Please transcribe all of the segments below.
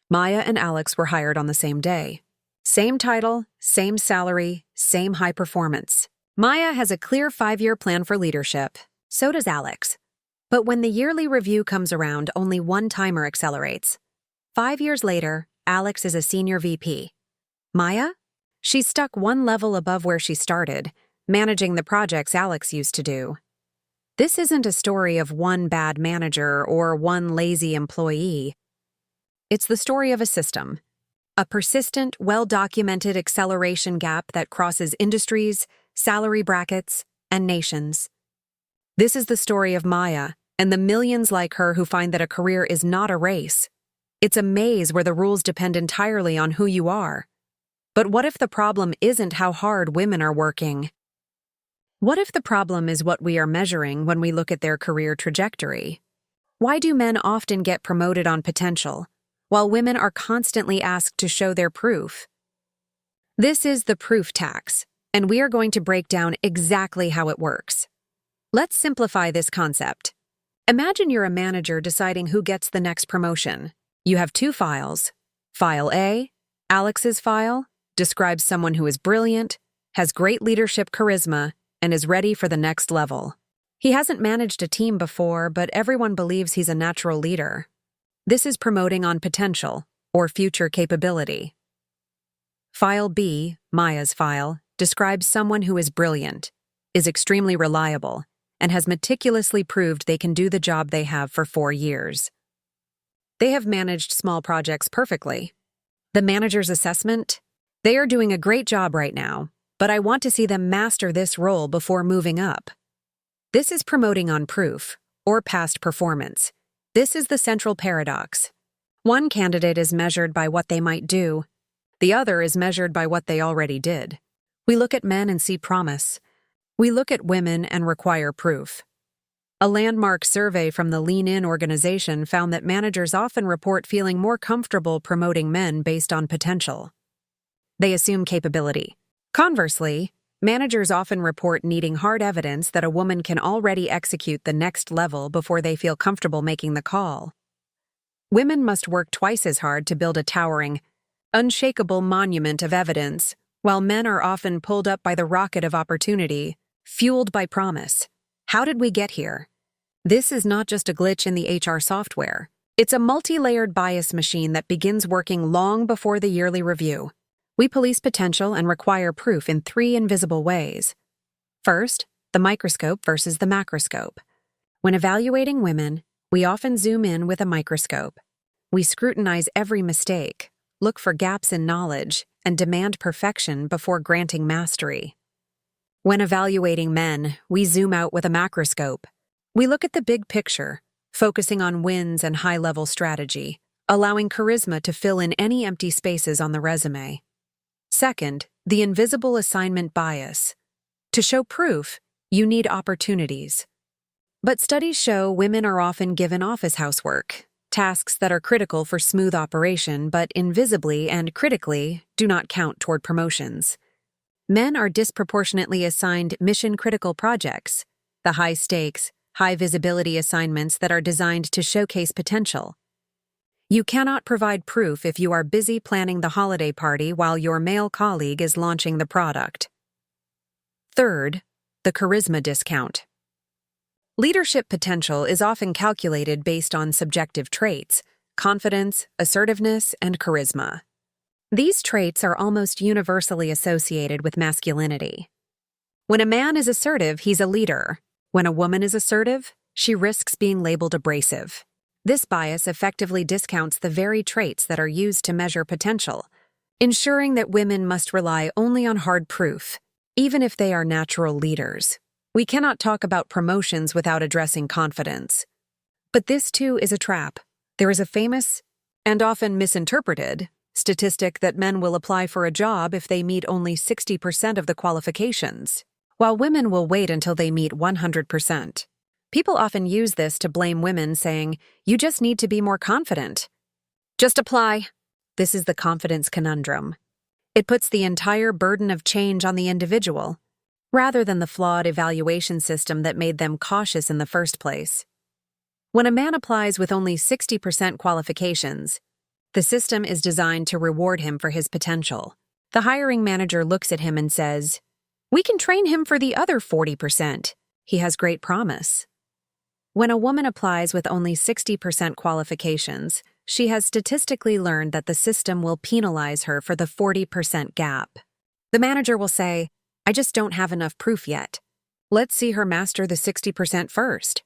Maya and Alex were hired on the same day. Same title, same salary, same high performance. Maya has a clear 5-year plan for leadership. So does Alex. But when the yearly review comes around, only one timer accelerates. 5 years later, Alex is a senior VP. Maya? She's stuck one level above where she started, managing the projects Alex used to do. This isn't a story of one bad manager or one lazy employee. It's the story of a system. A persistent, well-documented acceleration gap that crosses industries, salary brackets, and nations. This is the story of Maya and the millions like her who find that a career is not a race. It's a maze where the rules depend entirely on who you are. But what if the problem isn't how hard women are working? What if the problem is what we are measuring when we look at their career trajectory? Why do men often get promoted on potential, while women are constantly asked to show their proof? This is the proof tax, and we are going to break down exactly how it works. Let's simplify this concept. Imagine you're a manager deciding who gets the next promotion. You have 2 files. File A, Alex's file, describes someone who is brilliant, has great leadership charisma, and is ready for the next level. He hasn't managed a team before, but everyone believes he's a natural leader. This is promoting on potential, or future capability. File B, Maya's file, describes someone who is brilliant, is extremely reliable, and has meticulously proved they can do the job they have for 4 years. They have managed small projects perfectly. The manager's assessment? They are doing a great job right now, but I want to see them master this role before moving up. This is promoting on proof, or past performance. This is the central paradox. One candidate is measured by what they might do. The other is measured by what they already did. We look at men and see promise. We look at women and require proof. A landmark survey from the Lean In organization found that managers often report feeling more comfortable promoting men based on potential. They assume capability. Conversely, managers often report needing hard evidence that a woman can already execute the next level before they feel comfortable making the call. Women must work twice as hard to build a towering, unshakable monument of evidence, while men are often pulled up by the rocket of opportunity, fueled by promise. How did we get here? This is not just a glitch in the HR software. It's a multi-layered bias machine that begins working long before the yearly review. We police potential and require proof in 3 invisible ways. First, the microscope versus the macroscope. When evaluating women, we often zoom in with a microscope. We scrutinize every mistake, look for gaps in knowledge, and demand perfection before granting mastery. When evaluating men, we zoom out with a macroscope. We look at the big picture, focusing on wins and high-level strategy, allowing charisma to fill in any empty spaces on the resume. Second, the invisible assignment bias. To show proof, you need opportunities. But studies show women are often given office housework, tasks that are critical for smooth operation but invisibly and critically do not count toward promotions. Men are disproportionately assigned mission-critical projects, the high-stakes, high-visibility assignments that are designed to showcase potential. You cannot provide proof if you are busy planning the holiday party while your male colleague is launching the product. Third, the charisma discount. Leadership potential is often calculated based on subjective traits, confidence, assertiveness, and charisma. These traits are almost universally associated with masculinity. When a man is assertive, he's a leader. When a woman is assertive, she risks being labeled abrasive. This bias effectively discounts the very traits that are used to measure potential, ensuring that women must rely only on hard proof, even if they are natural leaders. We cannot talk about promotions without addressing confidence. But this too is a trap. There is a famous, and often misinterpreted, statistic that men will apply for a job if they meet only 60% of the qualifications, while women will wait until they meet 100%. People often use this to blame women, saying, "You just need to be more confident. Just apply." This is the confidence conundrum. It puts the entire burden of change on the individual, rather than the flawed evaluation system that made them cautious in the first place. When a man applies with only 60% qualifications, The system is designed to reward him for his potential. The hiring manager looks at him and says, "We can train him for the other 40%. He has great promise." When a woman applies with only 60% qualifications, she has statistically learned that the system will penalize her for the 40% gap. The manager will say, "I just don't have enough proof yet. Let's see her master the 60% first."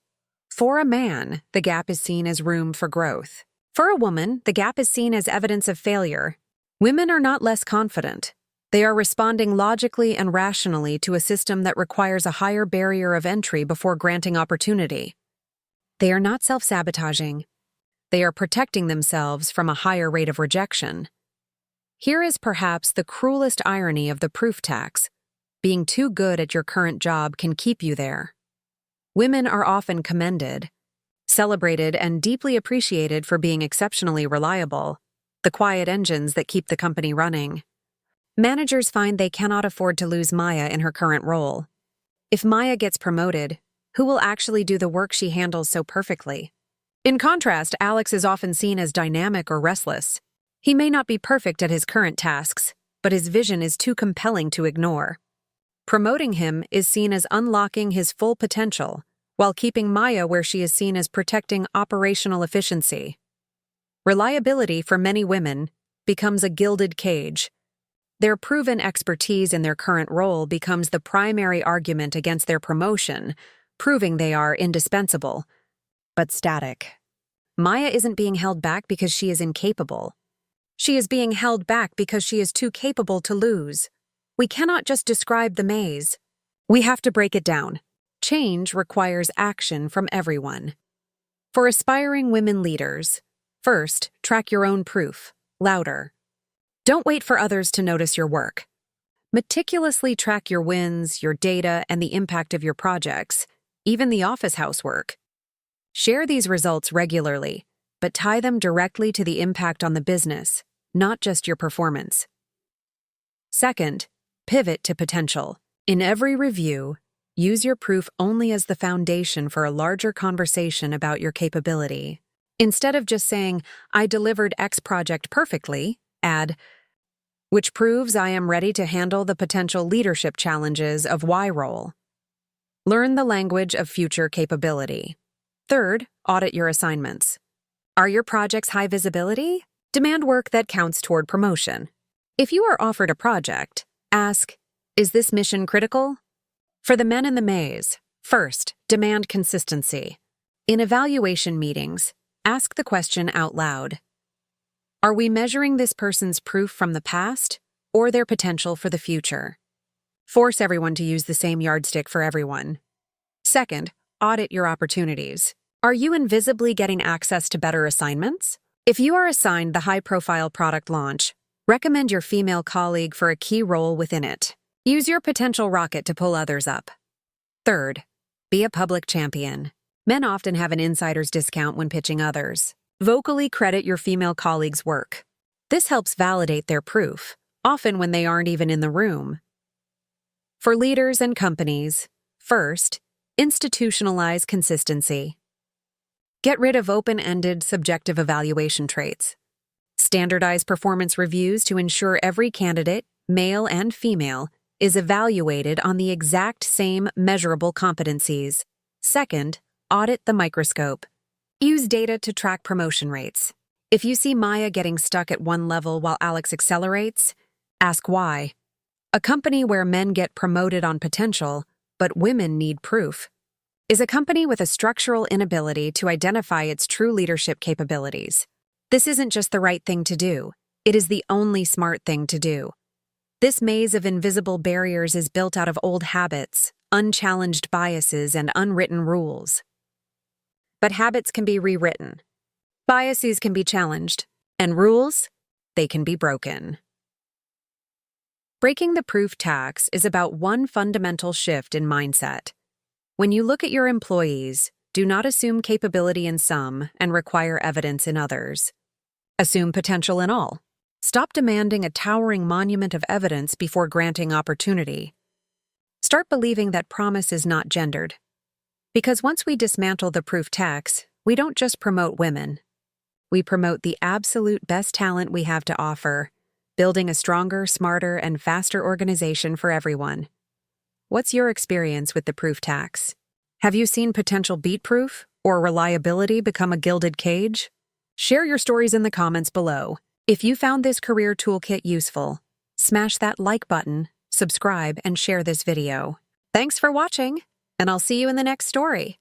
For a man, the gap is seen as room for growth. For a woman, the gap is seen as evidence of failure. Women are not less confident. They are responding logically and rationally to a system that requires a higher barrier of entry before granting opportunity. They are not self-sabotaging. They are protecting themselves from a higher rate of rejection. Here is perhaps the cruelest irony of the proof tax. Being too good at your current job can keep you there. Women are often commended, celebrated, and deeply appreciated for being exceptionally reliable, the quiet engines that keep the company running. Managers find they cannot afford to lose Maya in her current role. If Maya gets promoted, who will actually do the work she handles so perfectly? In contrast, Alex is often seen as dynamic or restless. He may not be perfect at his current tasks, but his vision is too compelling to ignore. Promoting him is seen as unlocking his full potential, while keeping Maya where she is seen as protecting operational efficiency. Reliability for many women becomes a gilded cage. Their proven expertise in their current role becomes the primary argument against their promotion, proving they are indispensable, but static. Maya isn't being held back because she is incapable. She is being held back because she is too capable to lose. We cannot just describe the maze. We have to break it down. Change requires action from everyone. For aspiring women leaders, first, track your own proof, louder. Don't wait for others to notice your work. Meticulously track your wins, your data, and the impact of your projects, even the office housework. Share these results regularly, but tie them directly to the impact on the business, not just your performance. Second, pivot to potential. In every review, use your proof only as the foundation for a larger conversation about your capability. Instead of just saying, "I delivered X project perfectly," add, "which proves I am ready to handle the potential leadership challenges of Y role." Learn the language of future capability. Third, audit your assignments. Are your projects high visibility? Demand work that counts toward promotion. If you are offered a project, ask, "Is this mission critical?" For the men in the maze, first, demand consistency. In evaluation meetings, ask the question out loud. Are we measuring this person's proof from the past or their potential for the future? Force everyone to use the same yardstick for everyone. Second, audit your opportunities. Are you invisibly getting access to better assignments? If you are assigned the high-profile product launch, recommend your female colleague for a key role within it. Use your potential rocket to pull others up. Third, be a public champion. Men often have an insider's discount when pitching others. Vocally credit your female colleagues' work. This helps validate their proof, often when they aren't even in the room. For leaders and companies, first, institutionalize consistency. Get rid of open-ended, subjective evaluation traits. Standardize performance reviews to ensure every candidate, male and female, is evaluated on the exact same measurable competencies. Second, audit the microscope. Use data to track promotion rates. If you see Maya getting stuck at one level while Alex accelerates, ask why. A company where men get promoted on potential, but women need proof, is a company with a structural inability to identify its true leadership capabilities. This isn't just the right thing to do, it is the only smart thing to do. This maze of invisible barriers is built out of old habits, unchallenged biases, and unwritten rules. But habits can be rewritten. Biases can be challenged, and rules, they can be broken. Breaking the proof tax is about one fundamental shift in mindset. When you look at your employees, do not assume capability in some and require evidence in others. Assume potential in all. Stop demanding a towering monument of evidence before granting opportunity. Start believing that promise is not gendered. Because once we dismantle the proof tax, we don't just promote women. We promote the absolute best talent we have to offer, building a stronger, smarter, and faster organization for everyone. What's your experience with the Proof tax? Have you seen potential beat proof or reliability become a gilded cage? Share your stories in the comments below. If you found this career toolkit useful, smash that like button, subscribe, and share this video. Thanks for watching, and I'll see you in the next story.